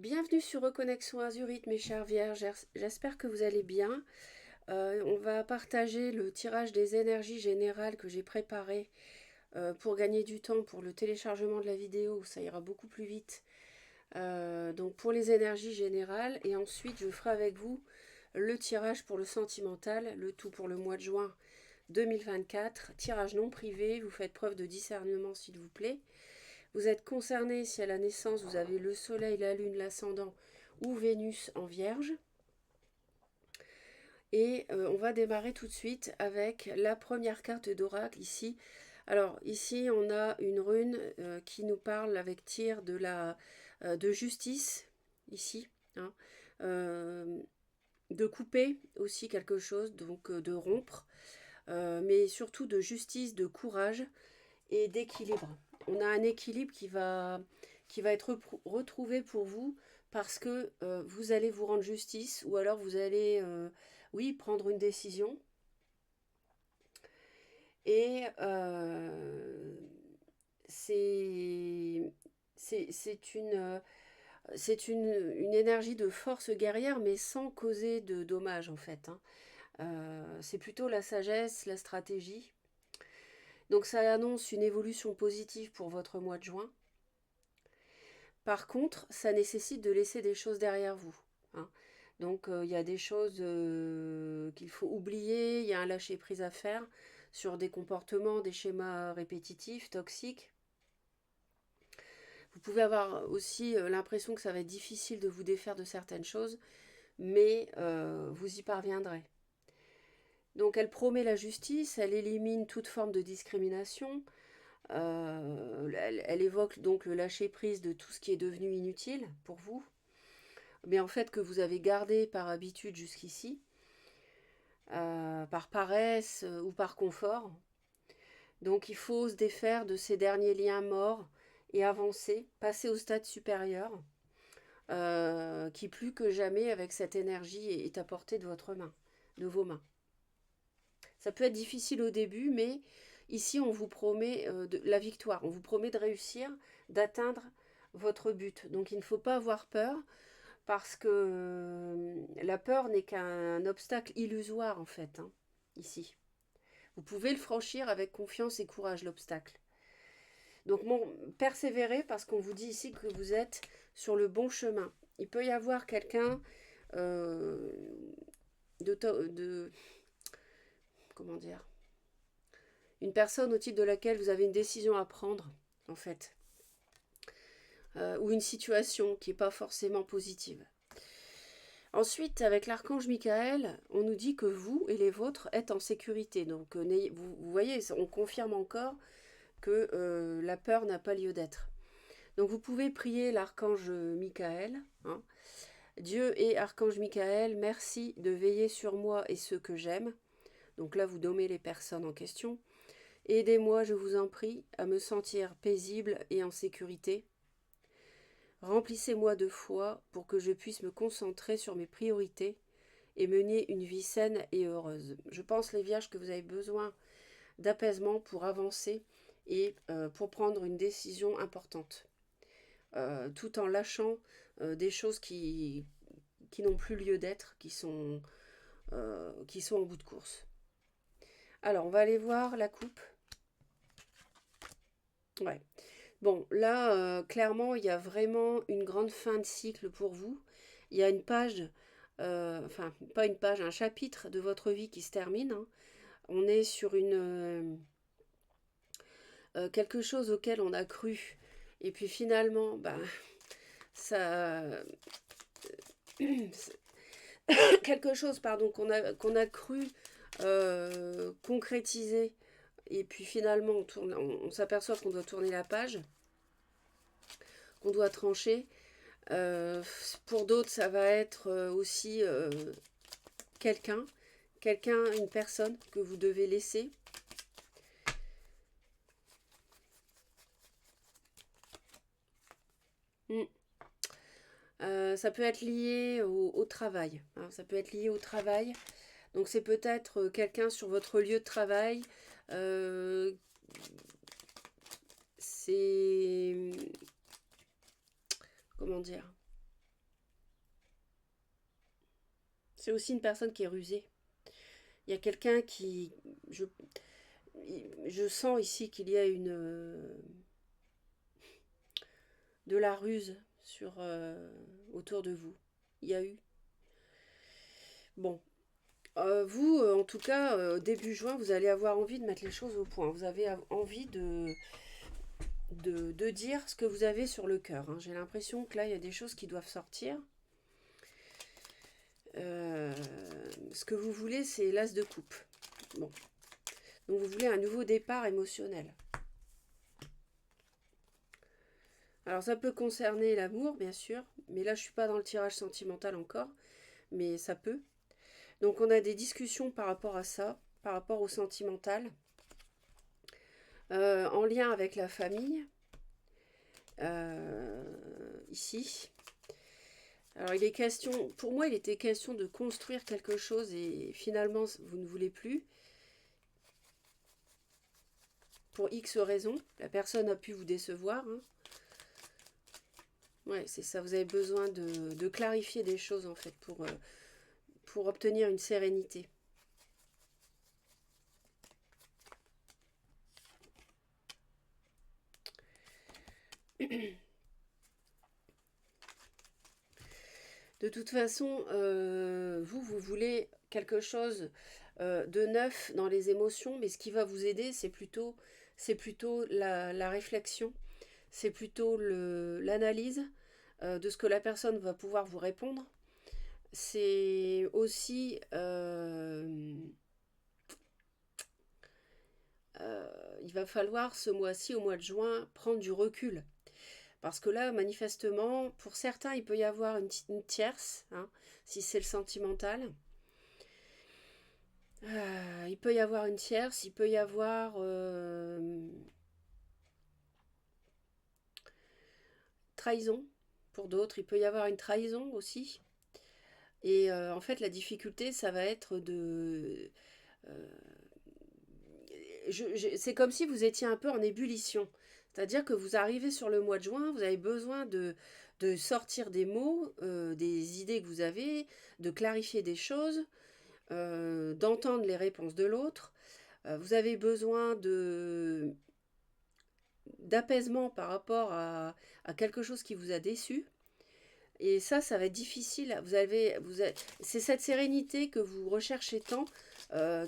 Bienvenue sur Reconnexion Azurite, mes chères vierges. J'espère que vous allez bien. On va partager le tirage des énergies générales que j'ai préparé pour gagner du temps pour le téléchargement de la vidéo. Ça ira beaucoup plus vite. Donc pour les énergies générales. Et ensuite, je ferai avec vous le tirage pour le sentimental, le tout pour le mois de juin 2024. Tirage non privé. Vous faites preuve de discernement, s'il vous plaît. Vous êtes concerné si à la naissance vous avez le soleil, la lune, l'ascendant ou Vénus en vierge. Et on va démarrer tout de suite avec la première carte d'oracle ici. Alors ici on a une rune qui nous parle avec tir de justice, ici. Hein, de couper aussi quelque chose, donc de rompre, mais surtout de justice, de courage et d'équilibre. On a un équilibre qui va être retrouvé pour vous parce que vous allez vous rendre justice ou alors vous allez, oui, prendre une décision. Et c'est une énergie de force guerrière, mais sans causer de dommages en fait. Hein. C'est plutôt la sagesse, la stratégie. Donc ça annonce une évolution positive pour votre mois de juin. Par contre, ça nécessite de laisser des choses derrière vous. Hein. Donc il y a des choses qu'il faut oublier, il y a un lâcher-prise à faire sur des comportements, des schémas répétitifs, toxiques. Vous pouvez avoir aussi l'impression que ça va être difficile de vous défaire de certaines choses, mais vous y parviendrez. Donc elle promet la justice, elle élimine toute forme de discrimination, elle évoque donc le lâcher-prise de tout ce qui est devenu inutile pour vous, mais en fait que vous avez gardé par habitude jusqu'ici, par paresse ou par confort. Donc il faut se défaire de ces derniers liens morts et avancer, passer au stade supérieur, qui plus que jamais avec cette énergie est à portée de votre main, de vos mains. Ça peut être difficile au début, mais ici on vous promet la victoire, on vous promet de réussir, d'atteindre votre but. Donc il ne faut pas avoir peur, parce que la peur n'est qu'un obstacle illusoire en fait, hein, ici. Vous pouvez le franchir avec confiance et courage, l'obstacle. Donc bon, persévérez parce qu'on vous dit ici que vous êtes sur le bon chemin. Il peut y avoir quelqu'un euh, de... Comment dire, une personne au titre de laquelle vous avez une décision à prendre, en fait. Ou une situation qui n'est pas forcément positive. Ensuite, avec l'archange Michael, on nous dit que vous et les vôtres êtes en sécurité. Donc, vous voyez, on confirme encore que la peur n'a pas lieu d'être. Donc, vous pouvez prier l'archange Michael. Hein. Dieu et archange Michael, merci de veiller sur moi et ceux que j'aime. Donc là, vous nommez les personnes en question. Aidez-moi, je vous en prie, à me sentir paisible et en sécurité. Remplissez-moi de foi pour que je puisse me concentrer sur mes priorités et mener une vie saine et heureuse. Je pense, les vierges, que vous avez besoin d'apaisement pour avancer et pour prendre une décision importante, tout en lâchant des choses qui n'ont plus lieu d'être, qui sont en bout de course. Alors, on va aller voir la coupe. Ouais. Bon, là, clairement, il y a vraiment une grande fin de cycle pour vous. Il y a une page, enfin, pas une page, un chapitre de votre vie qui se termine. Hein. On est sur quelque chose auquel on a cru. Et puis finalement, ben, ça, quelque chose, pardon, qu'on a cru concrétiser. Et puis finalement, on s'aperçoit qu'on doit tourner la page, qu'on doit trancher. Pour d'autres, ça va être aussi quelqu'un, une personne que vous devez laisser. Mm. Ça peut être lié au travail. Hein, ça peut être lié au travail. Donc c'est peut-être quelqu'un sur votre lieu de travail. Euh, c'est... Comment dire, C'est aussi une personne qui est rusée. Il y a quelqu'un qui... Je sens ici qu'il y a de la ruse autour de vous. Il y a eu. Bon. Vous, en tout cas, début juin, vous allez avoir envie de mettre les choses au point. Vous avez envie de dire ce que vous avez sur le cœur, hein. J'ai l'impression que là, il y a des choses qui doivent sortir. Ce que vous voulez, c'est l'as de coupe. Bon. Donc, vous voulez un nouveau départ émotionnel. Alors, ça peut concerner l'amour, bien sûr. Mais là, je ne suis pas dans le tirage sentimental encore. Mais ça peut. Donc, on a des discussions par rapport à ça, par rapport au sentimental. En lien avec la famille. Ici. Alors, il est question, pour moi, il était question de construire quelque chose et finalement, vous ne voulez plus. Pour X raisons, la personne a pu vous décevoir, hein. Ouais, c'est ça, vous avez besoin de clarifier des choses, en fait, pour obtenir une sérénité. De toute façon, vous voulez quelque chose de neuf dans les émotions, mais ce qui va vous aider, c'est plutôt la réflexion, c'est plutôt l'analyse de ce que la personne va pouvoir vous répondre. C'est aussi, il va falloir ce mois-ci, au mois de juin, prendre du recul. Parce que là, manifestement, pour certains, il peut y avoir une tierce, hein, si c'est le sentimental. Il peut y avoir une tierce, il peut y avoir trahison. Pour d'autres, il peut y avoir une trahison aussi. Et en fait, la difficulté, ça va être de... c'est comme si vous étiez un peu en ébullition. C'est-à-dire que vous arrivez sur le mois de juin, vous avez besoin de sortir des mots, des idées que vous avez, de clarifier des choses, d'entendre les réponses de l'autre. Vous avez besoin d'apaisement par rapport à quelque chose qui vous a déçu. Et ça va être difficile. C'est cette sérénité que vous recherchez tant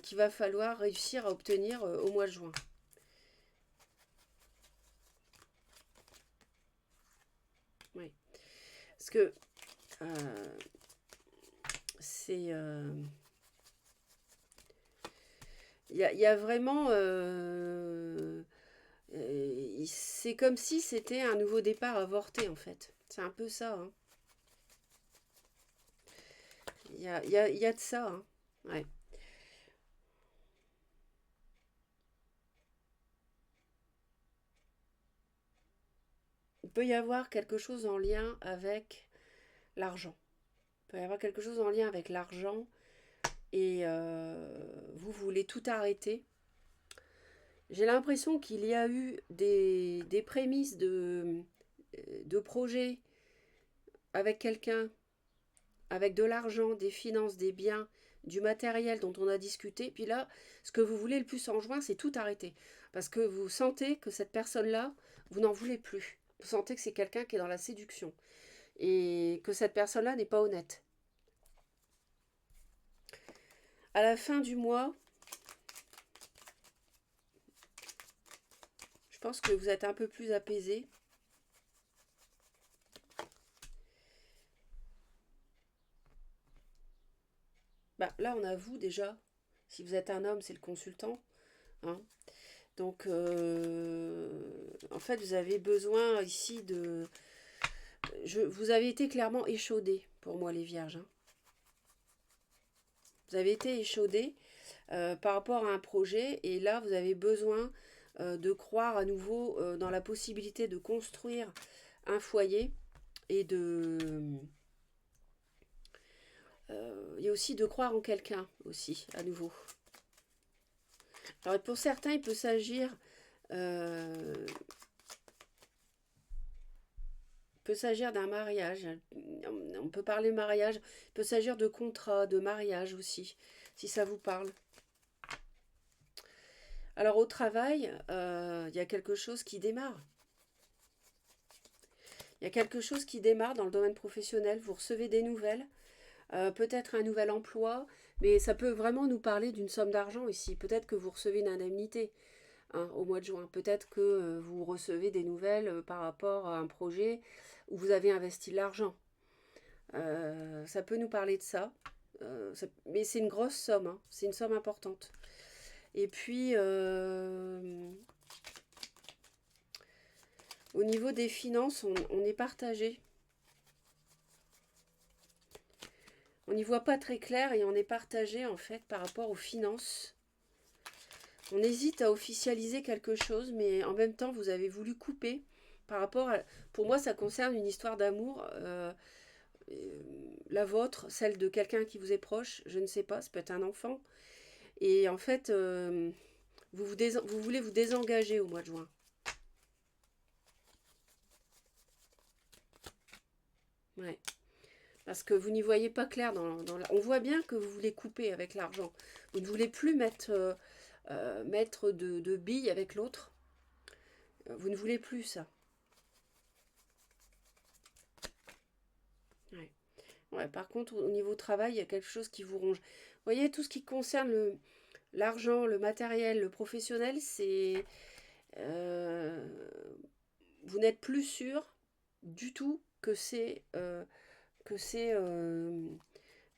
qu'il va falloir réussir à obtenir au mois de juin. Oui. Parce que c'est... Il y a vraiment... c'est comme si c'était un nouveau départ avorté, en fait. C'est un peu ça, hein. Il y a de ça, hein. Ouais. Il peut y avoir quelque chose en lien avec l'argent. Il peut y avoir quelque chose en lien avec l'argent et vous voulez tout arrêter. J'ai l'impression qu'il y a eu des prémices de projets avec quelqu'un, avec de l'argent, des finances, des biens, du matériel dont on a discuté. Puis là, ce que vous voulez le plus en juin, c'est tout arrêter. Parce que vous sentez que cette personne-là, vous n'en voulez plus. Vous sentez que c'est quelqu'un qui est dans la séduction. Et que cette personne-là n'est pas honnête. À la fin du mois, je pense que vous êtes un peu plus apaisé. Bah, là, on a vous déjà. Si vous êtes un homme, c'est le consultant, hein. Donc, en fait, vous avez besoin ici de... vous avez été clairement échaudé, pour moi, les vierges, hein. Vous avez été échaudé par rapport à un projet, et là, vous avez besoin de croire à nouveau dans la possibilité de construire un foyer et et aussi de croire en quelqu'un aussi, à nouveau. Alors pour certains, il peut s'agir d'un mariage. On peut parler mariage. Il peut s'agir de contrat, de mariage aussi, si ça vous parle. Alors au travail, il y a quelque chose qui démarre. Il y a quelque chose qui démarre dans le domaine professionnel. Vous recevez des nouvelles, peut-être un nouvel emploi, mais ça peut vraiment nous parler d'une somme d'argent ici. Peut-être que vous recevez une indemnité, hein, au mois de juin. Peut-être que vous recevez des nouvelles par rapport à un projet où vous avez investi de l'argent. Ça peut nous parler de ça. Mais c'est une grosse somme, hein. C'est une somme importante. Et puis, au niveau des finances, on est partagé. On n'y voit pas très clair et on est partagé en fait par rapport aux finances. On hésite à officialiser quelque chose, mais en même temps, vous avez voulu couper par rapport à... Pour moi, ça concerne une histoire d'amour. La vôtre, celle de quelqu'un qui vous est proche, je ne sais pas, ça peut être un enfant. Et en fait, vous voulez vous désengager au mois de juin. Ouais. Parce que vous n'y voyez pas clair On voit bien que vous voulez couper avec l'argent. Vous ne voulez plus mettre de billes avec l'autre. Vous ne voulez plus ça. Ouais. Ouais, par contre, au niveau travail, il y a quelque chose qui vous ronge. Vous voyez, tout ce qui concerne l'argent, le matériel, le professionnel, c'est... euh, vous n'êtes plus sûr du tout que c'est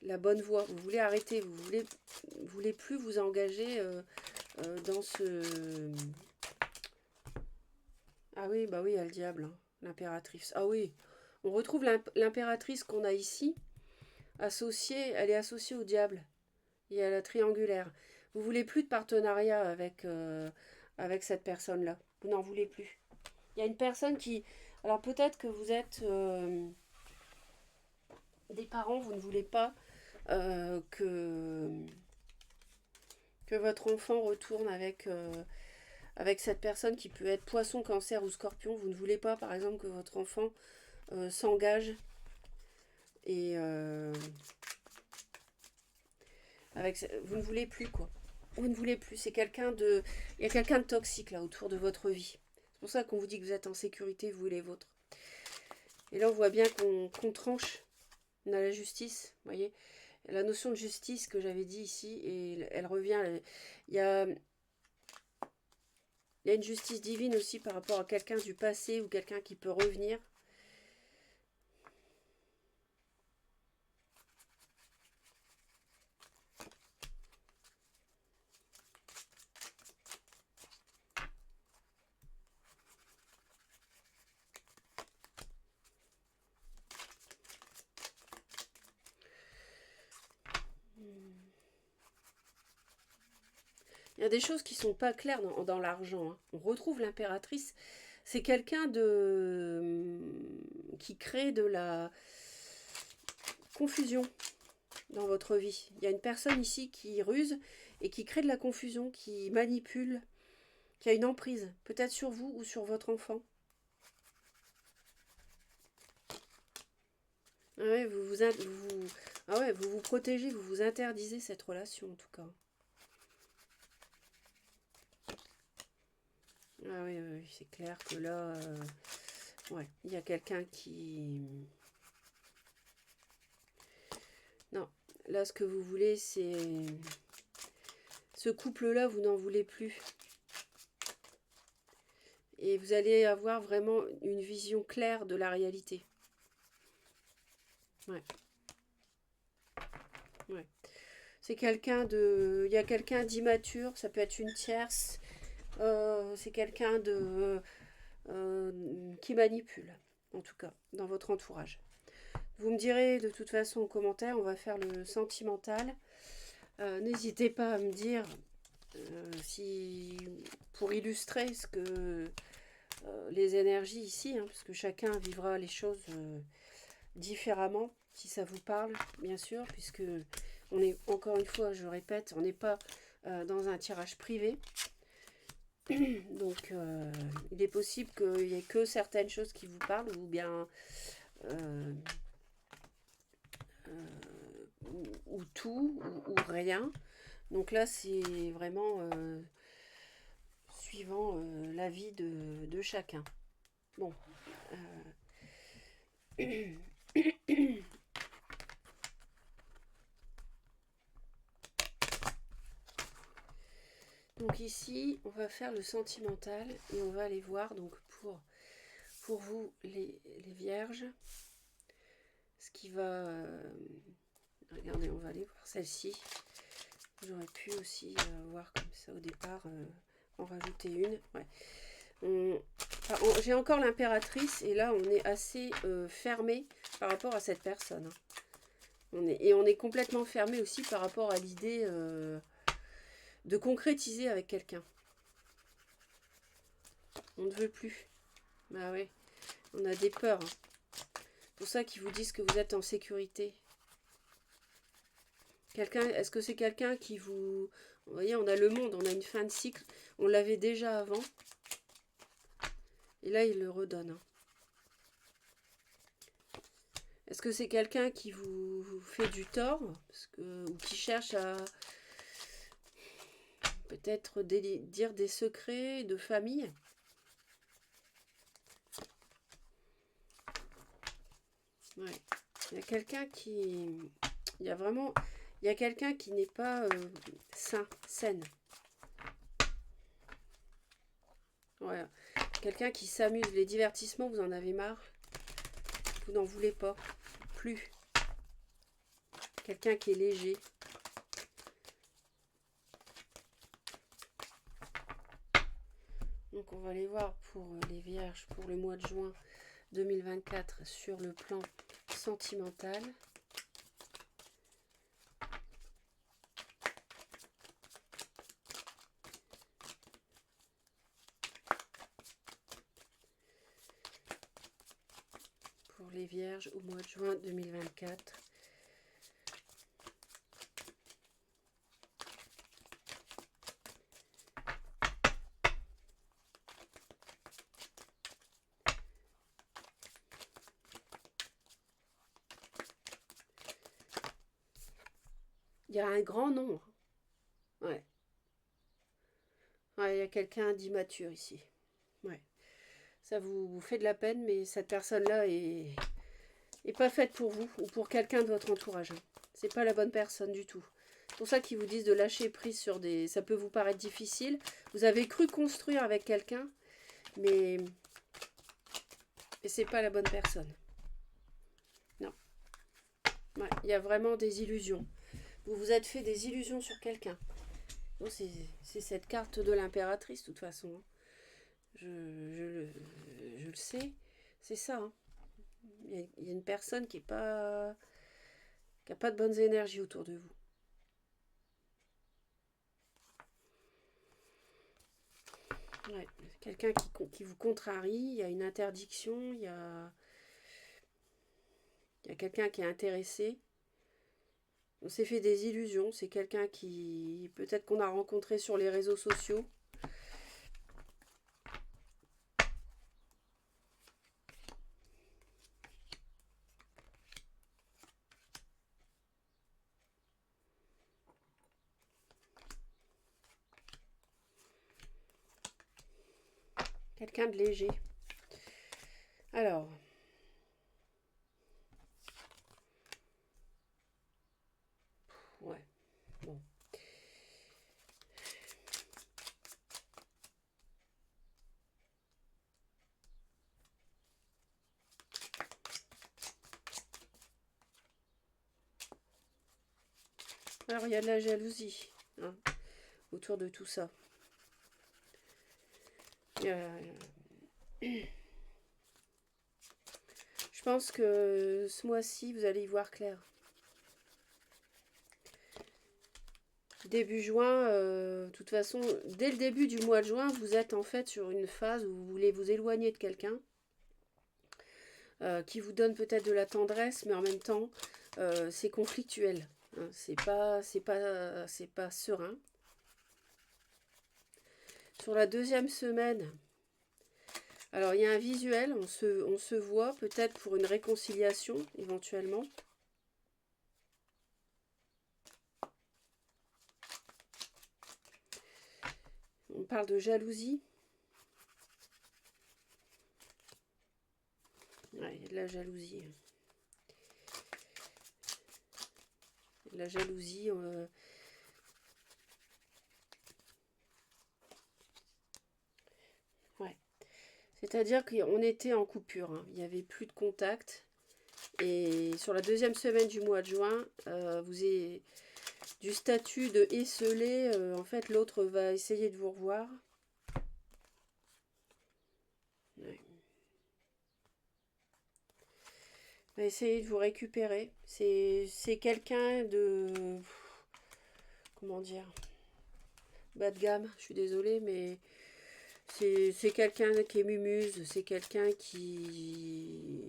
la bonne voie. Vous voulez arrêter, vous voulez plus vous engager dans ce... Ah oui, bah oui, il y a le diable, hein, l'impératrice. Ah oui, on retrouve l'impératrice qu'on a ici, elle est associée au diable et à la triangulaire. Vous voulez plus de partenariat avec cette personne-là. Vous n'en voulez plus. Il y a une personne qui... Alors peut-être que vous êtes des parents, vous ne voulez pas que votre enfant retourne avec cette personne qui peut être poisson, cancer ou scorpion. Vous ne voulez pas, par exemple, que votre enfant s'engage et vous ne voulez plus, quoi. Vous ne voulez plus. Il y a quelqu'un de toxique là autour de votre vie. C'est pour ça qu'on vous dit que vous êtes en sécurité, vous et les vôtres. Et là, on voit bien qu'on tranche. On a la justice, vous voyez. La notion de justice que j'avais dit ici, et elle revient. Il y a une justice divine aussi par rapport à quelqu'un du passé ou quelqu'un qui peut revenir. Il y a des choses qui sont pas claires dans l'argent, hein. On retrouve l'impératrice. C'est quelqu'un qui crée de la confusion dans votre vie. Il y a une personne ici qui ruse et qui crée de la confusion, qui manipule, qui a une emprise, peut-être sur vous ou sur votre enfant. Ah ouais, vous vous protégez, vous vous interdisez cette relation en tout cas. Ah oui, oui, oui, c'est clair que là, ouais, il y a quelqu'un qui... Non, là ce que vous voulez c'est... Ce couple-là, vous n'en voulez plus. Et vous allez avoir vraiment une vision claire de la réalité. Ouais. Ouais. C'est quelqu'un de... Il y a quelqu'un d'immature, ça peut être une tierce. C'est quelqu'un qui manipule, en tout cas, dans votre entourage. Vous me direz de toute façon en commentaire, on va faire le sentimental. N'hésitez pas à me dire si pour illustrer ce que les énergies ici, hein, parce que chacun vivra les choses différemment, si ça vous parle, bien sûr, puisque on est, encore une fois, je répète, on n'est pas dans un tirage privé. Donc, il est possible qu'il n'y ait que certaines choses qui vous parlent, ou bien ou rien. Donc là, c'est vraiment suivant l'avis de chacun. Bon. Donc ici, on va faire le sentimental et on va aller voir donc pour vous les vierges. Ce qui va... regardez, on va aller voir celle-ci. J'aurais pu aussi voir comme ça au départ, en rajouter une. Ouais. J'ai encore l'impératrice et là on est assez fermé par rapport à cette personne. On est complètement fermé aussi par rapport à l'idée de concrétiser avec quelqu'un. On ne veut plus. Bah ouais, on a des peurs. Hein. C'est pour ça qu'ils vous disent que vous êtes en sécurité. Est-ce que c'est quelqu'un qui vous... Vous voyez, on a le monde, on a une fin de cycle. On l'avait déjà avant. Et là, il le redonne. Hein. Est-ce que c'est quelqu'un qui vous fait du tort ou qui cherche à peut-être dire des secrets de famille? Ouais. Il y a quelqu'un qui... Il y a vraiment... Il y a quelqu'un qui n'est pas saine. Ouais. Quelqu'un qui s'amuse. Les divertissements, vous en avez marre. Vous n'en voulez pas. Plus. Quelqu'un qui est léger. Donc on va aller voir pour les vierges pour le mois de juin 2024 sur le plan sentimental. Pour les vierges au mois de juin 2024. Il y a un grand nom. Ouais. Ouais, il y a quelqu'un d'immature ici. Ouais. Ça vous fait de la peine, mais cette personne-là est pas faite pour vous ou pour quelqu'un de votre entourage. C'est pas la bonne personne du tout. C'est pour ça qu'ils vous disent de lâcher prise sur des... Ça peut vous paraître difficile. Vous avez cru construire avec quelqu'un, mais c'est pas la bonne personne. Non. Ouais, il y a vraiment des illusions. Vous vous êtes fait des illusions sur quelqu'un. Bon, c'est cette carte de l'impératrice, de toute façon. Hein. Je le sais. C'est ça. Hein. Il y a une personne qui n'a pas de bonnes énergies autour de vous. Ouais. Quelqu'un qui vous contrarie, il y a une interdiction, il y a quelqu'un qui est intéressé. On s'est fait des illusions, c'est quelqu'un qui peut-être qu'on a rencontré sur les réseaux sociaux. Quelqu'un de léger. Alors, ouais, bon. Alors, il y a de la jalousie hein, autour de tout ça. Je pense que ce mois-ci, vous allez y voir clair. Début juin, de toute façon, dès le début du mois de juin, vous êtes en fait sur une phase où vous voulez vous éloigner de quelqu'un qui vous donne peut-être de la tendresse, mais en même temps, c'est conflictuel. Hein, c'est pas serein. Sur la deuxième semaine, alors il y a un visuel, on se voit peut-être pour une réconciliation éventuellement. On parle de jalousie. Ouais, il y a de la jalousie. De la jalousie. Ouais. C'est-à-dire qu'on était en coupure. Hein. Il n'y avait plus de contact. Et sur la deuxième semaine du mois de juin, vous avez du statut de esselé. En fait, l'autre va essayer de vous revoir. Ouais. Va essayer de vous récupérer. C'est quelqu'un de... Comment dire? Bas de gamme, je suis désolée, mais c'est quelqu'un qui est mumuse. C'est quelqu'un qui...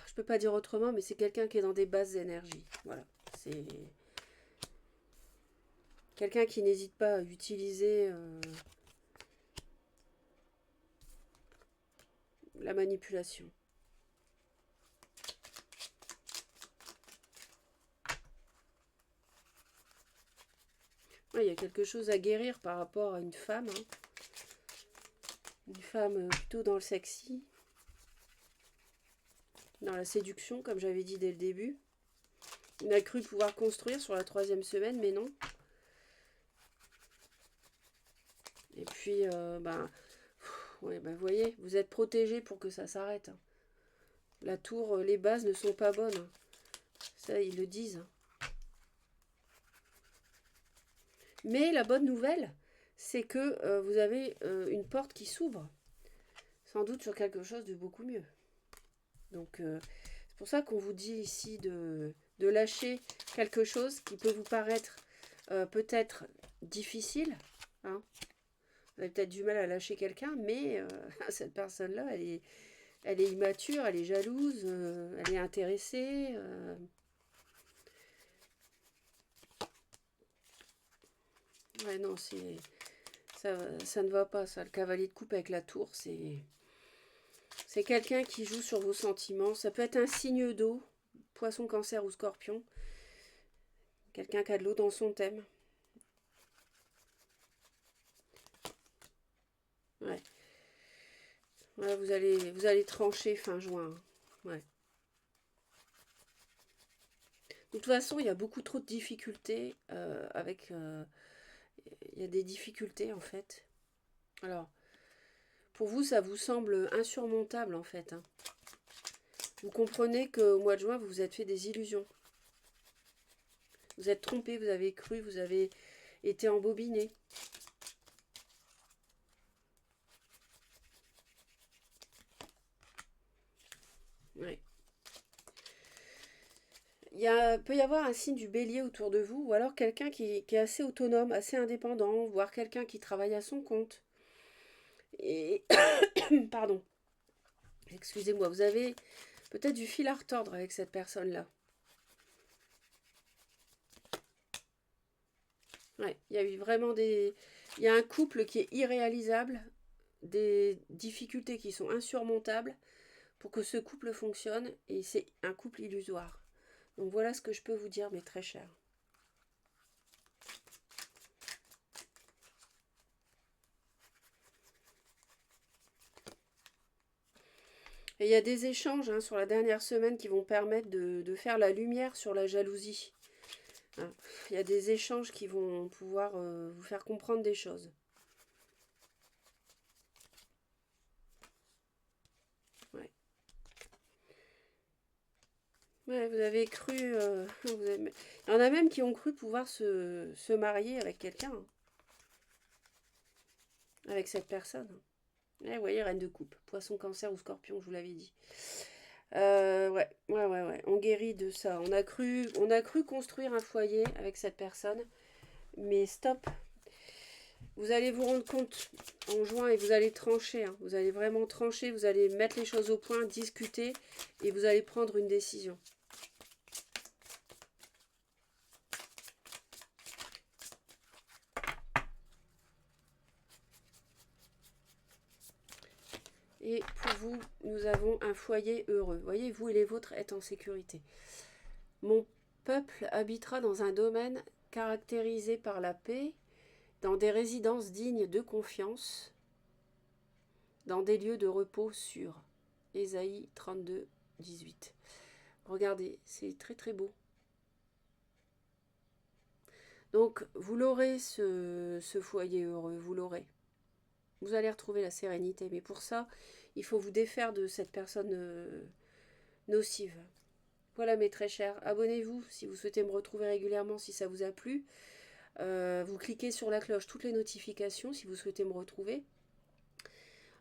Je peux pas dire autrement, mais c'est quelqu'un qui est dans des basses énergies. Voilà. C'est quelqu'un qui n'hésite pas à utiliser la manipulation. Ouais, il y a quelque chose à guérir par rapport à une femme. Hein. Une femme plutôt dans le sexy. Dans la séduction, comme j'avais dit dès le début. On a cru pouvoir construire sur la troisième semaine, mais non. Et puis, ouais, vous voyez, vous êtes protégés pour que ça s'arrête. Hein. La tour, les bases ne sont pas bonnes. Hein. Ça, ils le disent. Hein. Mais la bonne nouvelle, c'est que vous avez une porte qui s'ouvre. Sans doute sur quelque chose de beaucoup mieux. Donc, c'est pour ça qu'on vous dit ici de lâcher quelque chose qui peut vous paraître peut-être difficile. Hein. Vous avez peut-être du mal à lâcher quelqu'un, mais cette personne-là, elle est immature, elle est jalouse, elle est intéressée. Ouais, non, ça ne va pas, ça. Le cavalier de coupe avec la tour, c'est quelqu'un qui joue sur vos sentiments. Ça peut être un signe d'eau, poisson, cancer ou scorpion. Quelqu'un qui a de l'eau dans son thème. Ouais. Ouais, vous allez trancher fin juin. Ouais. De toute façon, il y a beaucoup trop de difficultés il y a des difficultés en fait. Alors, pour vous, ça vous semble insurmontable en fait. Hein. Vous comprenez qu'au mois de juin, vous vous êtes fait des illusions. Vous êtes trompé, vous avez cru, vous avez été embobiné. Ouais. Peut y avoir un signe du bélier autour de vous, ou alors quelqu'un qui est assez autonome, assez indépendant, voire quelqu'un qui travaille à son compte. Et, pardon, excusez-moi, vous avez peut-être du fil à retordre avec cette personne-là. Ouais, il y a eu vraiment il y a un couple qui est irréalisable, des difficultés qui sont insurmontables pour que ce couple fonctionne, et c'est un couple illusoire. Donc voilà ce que je peux vous dire, mes très chers. Et il y a des échanges hein, sur la dernière semaine qui vont permettre de faire la lumière sur la jalousie. Hein. Il y a des échanges qui vont pouvoir vous faire comprendre des choses. Ouais. Ouais, vous avez cru... Il y en a même qui ont cru pouvoir se marier avec quelqu'un. Hein. Avec cette personne. Vous voyez, reine de coupe. Poisson, cancer ou scorpion, je vous l'avais dit. Ouais. On guérit de ça. On a cru construire un foyer avec cette personne. Mais stop. Vous allez vous rendre compte en juin et vous allez trancher. Hein. Vous allez vraiment trancher. Vous allez mettre les choses au point, discuter. Et vous allez prendre une décision. Et pour vous, nous avons un foyer heureux. Voyez, vous et les vôtres êtes en sécurité. Mon peuple habitera dans un domaine caractérisé par la paix, dans des résidences dignes de confiance, dans des lieux de repos sûrs. Ésaïe 32, 18. Regardez, c'est très très beau. Donc, vous l'aurez, ce foyer heureux, vous l'aurez. Vous allez retrouver la sérénité. Mais pour ça, il faut vous défaire de cette personne nocive. Voilà mes très chers, abonnez-vous si vous souhaitez me retrouver régulièrement, si ça vous a plu. Vous cliquez sur la cloche, toutes les notifications si vous souhaitez me retrouver.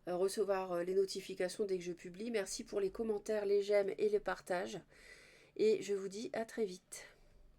Recevoir les notifications dès que je publie. Merci pour les commentaires, les j'aime et les partages. Et je vous dis à très vite.